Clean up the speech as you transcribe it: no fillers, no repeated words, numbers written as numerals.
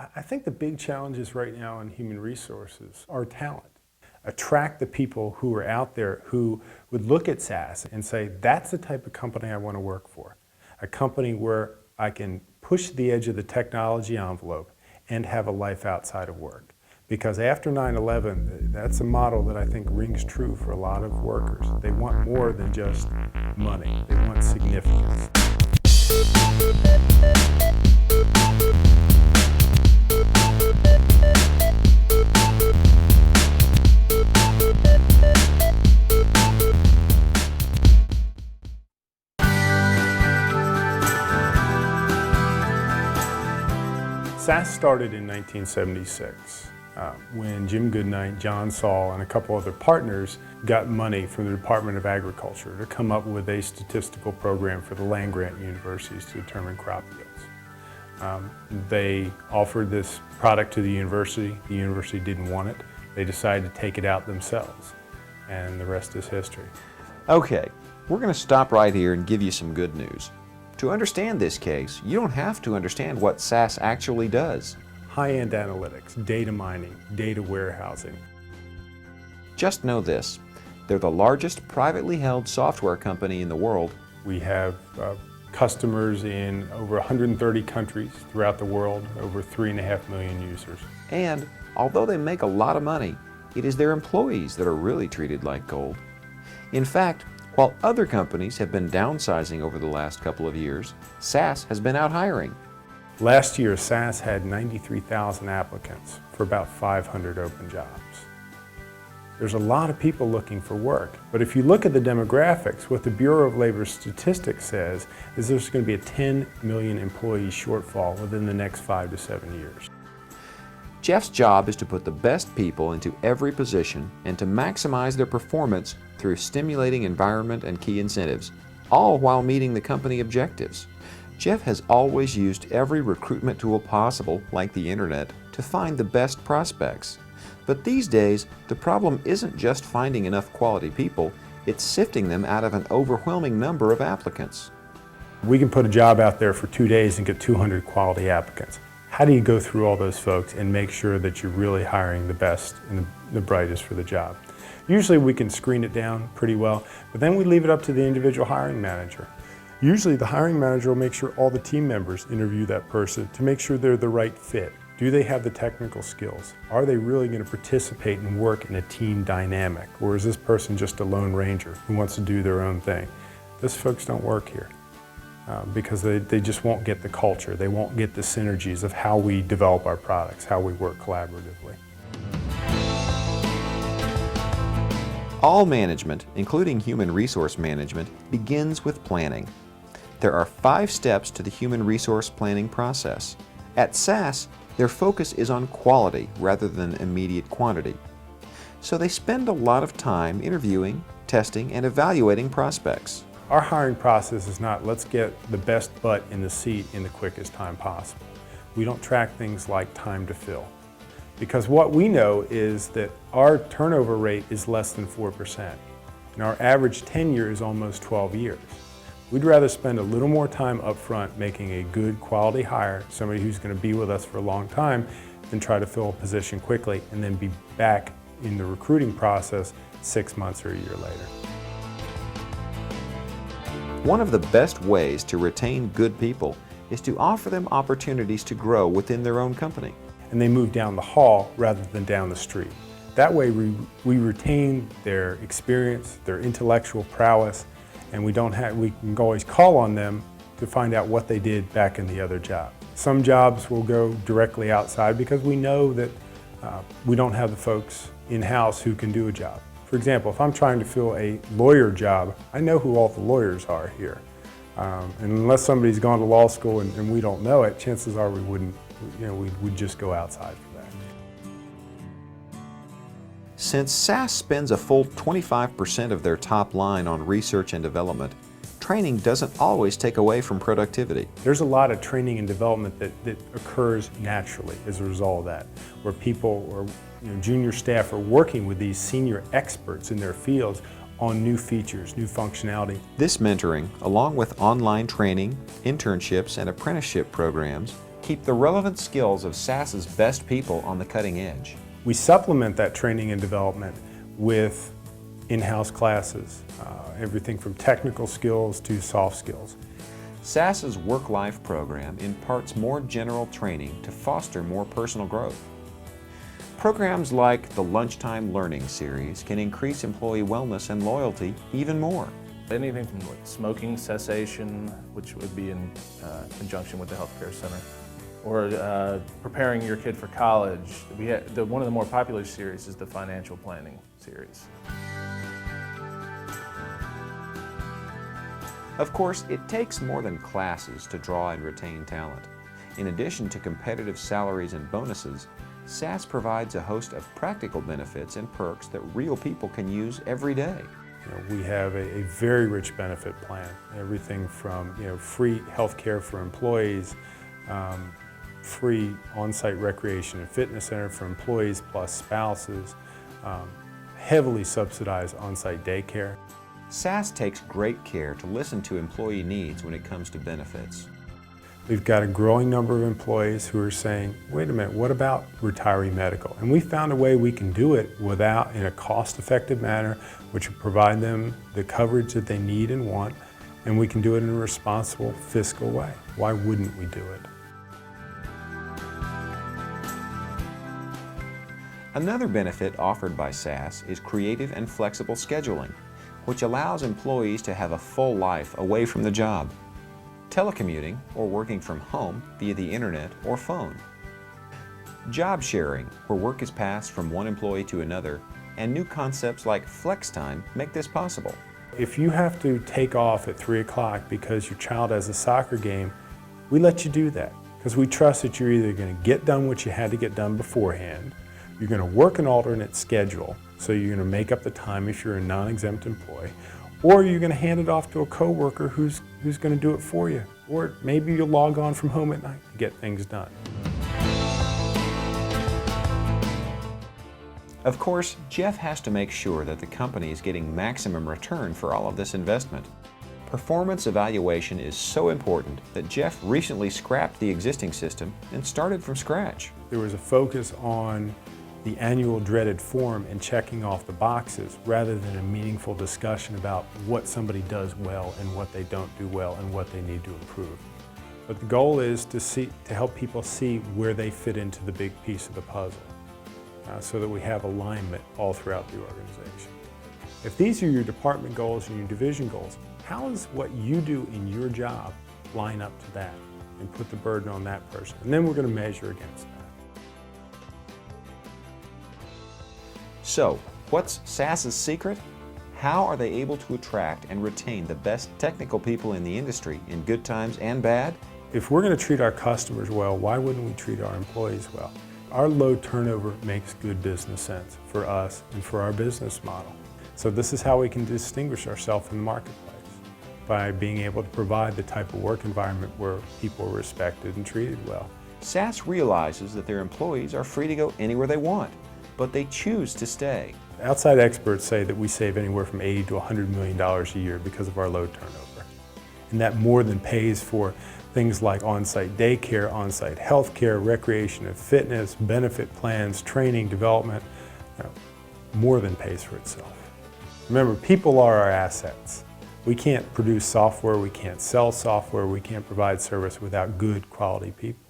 I think the big challenges right now in human resources are talent. Attract the people who are out there who would look at SAS and say, that's the type of company I want to work for. A company where I can push the edge of the technology envelope and have a life outside of work. Because after 9/11, that's a model that I think rings true for a lot of workers. They want more than just money. They want significance. SAS started in 1976 when Jim Goodnight, John Saul, and a couple other partners got money from the Department of Agriculture to come up with a statistical program for the land-grant universities to determine crop yields. They offered this product to the university. The university didn't want it. They decided to take it out themselves, and the rest is history. Okay, we're going to stop right here and give you some good news. To understand this case, you don't have to understand what SAS actually does. High-end analytics, data mining, data warehousing. Just know this, they're the largest privately held software company in the world. We have customers in over 130 countries throughout the world, over 3.5 million users. And although they make a lot of money, it is their employees that are really treated like gold. In fact, while other companies have been downsizing over the last couple of years, SAS has been out hiring. Last year, SAS had 93,000 applicants for about 500 open jobs. There's a lot of people looking for work, but if you look at the demographics, what the Bureau of Labor Statistics says is there's going to be a 10 million employee shortfall within the next 5 to 7 years. Jeff's job is to put the best people into every position and to maximize their performance through stimulating environment and key incentives, all while meeting the company objectives. Jeff has always used every recruitment tool possible, like the internet, to find the best prospects. But these days, the problem isn't just finding enough quality people, it's sifting them out of an overwhelming number of applicants. We can put a job out there for 2 days and get 200 quality applicants. How do you go through all those folks and make sure that you're really hiring the best and the brightest for the job? Usually we can screen it down pretty well, but then we leave it up to the individual hiring manager. Usually the hiring manager will make sure all the team members interview that person to make sure they're the right fit. Do they have the technical skills? Are they really going to participate and work in a team dynamic? Or is this person just a lone ranger who wants to do their own thing? Those folks don't work here. Because they just won't get the culture. They won't get the synergies of how we develop our products, how we work collaboratively. All management, including human resource management, begins with planning. There are 5 steps to the human resource planning process. At SAS, their focus is on quality rather than immediate quantity. So they spend a lot of time interviewing, testing, and evaluating prospects. Our hiring process is not, let's get the best butt in the seat in the quickest time possible. We don't track things like time to fill. Because what we know is that our turnover rate is less than 4%, and our average tenure is almost 12 years. We'd rather spend a little more time up front making a good quality hire, somebody who's going to be with us for a long time, than try to fill a position quickly and then be back in the recruiting process 6 months or a year later. One of the best ways to retain good people is to offer them opportunities to grow within their own company. And they move down the hall rather than down the street. That way we retain their experience, their intellectual prowess, and we can always call on them to find out what they did back in the other job. Some jobs will go directly outside because we know that we don't have the folks in-house who can do a job. For example, if I'm trying to fill a lawyer job, I know who all the lawyers are here. And unless somebody's gone to law school and we don't know it, chances are we wouldn't, we'd just go outside for that. Since SAS spends a full 25% of their top line on research and development, training doesn't always take away from productivity. There's a lot of training and development that occurs naturally as a result of that, where people or junior staff are working with these senior experts in their fields on new features, new functionality. This mentoring, along with online training, internships, and apprenticeship programs, Keep the relevant skills of SAS's best people on the cutting edge. We supplement that training and development with in-house classes, everything from technical skills to soft skills. SAS's work-life program imparts more general training to foster more personal growth. Programs like the Lunchtime Learning Series can increase employee wellness and loyalty even more. Anything from smoking cessation, which would be in conjunction with the healthcare center, or preparing your kid for college. One of the more popular series is the financial planning series. Of course, it takes more than classes to draw and retain talent. In addition to competitive salaries and bonuses, SAS provides a host of practical benefits and perks that real people can use every day. We have a very rich benefit plan. Everything from free health care for employees, free on-site recreation and fitness center for employees plus spouses, heavily subsidized on-site daycare. SAS takes great care to listen to employee needs when it comes to benefits. We've got a growing number of employees who are saying, wait a minute, what about retiree medical? And we found a way we can do it in a cost-effective manner, which will provide them the coverage that they need and want, and we can do it in a responsible fiscal way. Why wouldn't we do it? Another benefit offered by SAS is creative and flexible scheduling, which allows employees to have a full life away from the job. Telecommuting, or working from home via the internet or phone. Job sharing, where work is passed from one employee to another, and new concepts like flex time make this possible. If you have to take off at 3 o'clock because your child has a soccer game, we let you do that because we trust that you're either going to get done what you had to get done beforehand, you're going to work an alternate schedule, so you're going to make up the time if you're a non-exempt employee, or you're going to hand it off to a coworker who's going to do it for you, or maybe you'll log on from home at night to get things done. Of course, Jeff has to make sure that the company is getting maximum return for all of this investment. Performance evaluation is so important that Jeff recently scrapped the existing system and started from scratch. There was a focus on the annual dreaded form and checking off the boxes rather than a meaningful discussion about what somebody does well and what they don't do well and what they need to improve. But the goal is to help people see where they fit into the big piece of the puzzle so that we have alignment all throughout the organization. If these are your department goals and your division goals, how does what you do in your job line up to that and put the burden on that person? And then we're going to measure against that. So, what's SAS's secret? How are they able to attract and retain the best technical people in the industry in good times and bad? If we're going to treat our customers well, why wouldn't we treat our employees well? Our low turnover makes good business sense for us and for our business model. So this is how we can distinguish ourselves in the marketplace, by being able to provide the type of work environment where people are respected and treated well. SAS realizes that their employees are free to go anywhere they want, but they choose to stay. Outside experts say that we save anywhere from $80 to $100 million a year because of our low turnover. And that more than pays for things like on-site daycare, on-site health care, recreation and fitness, benefit plans, training, development, more than pays for itself. Remember, people are our assets. We can't produce software, we can't sell software, we can't provide service without good quality people.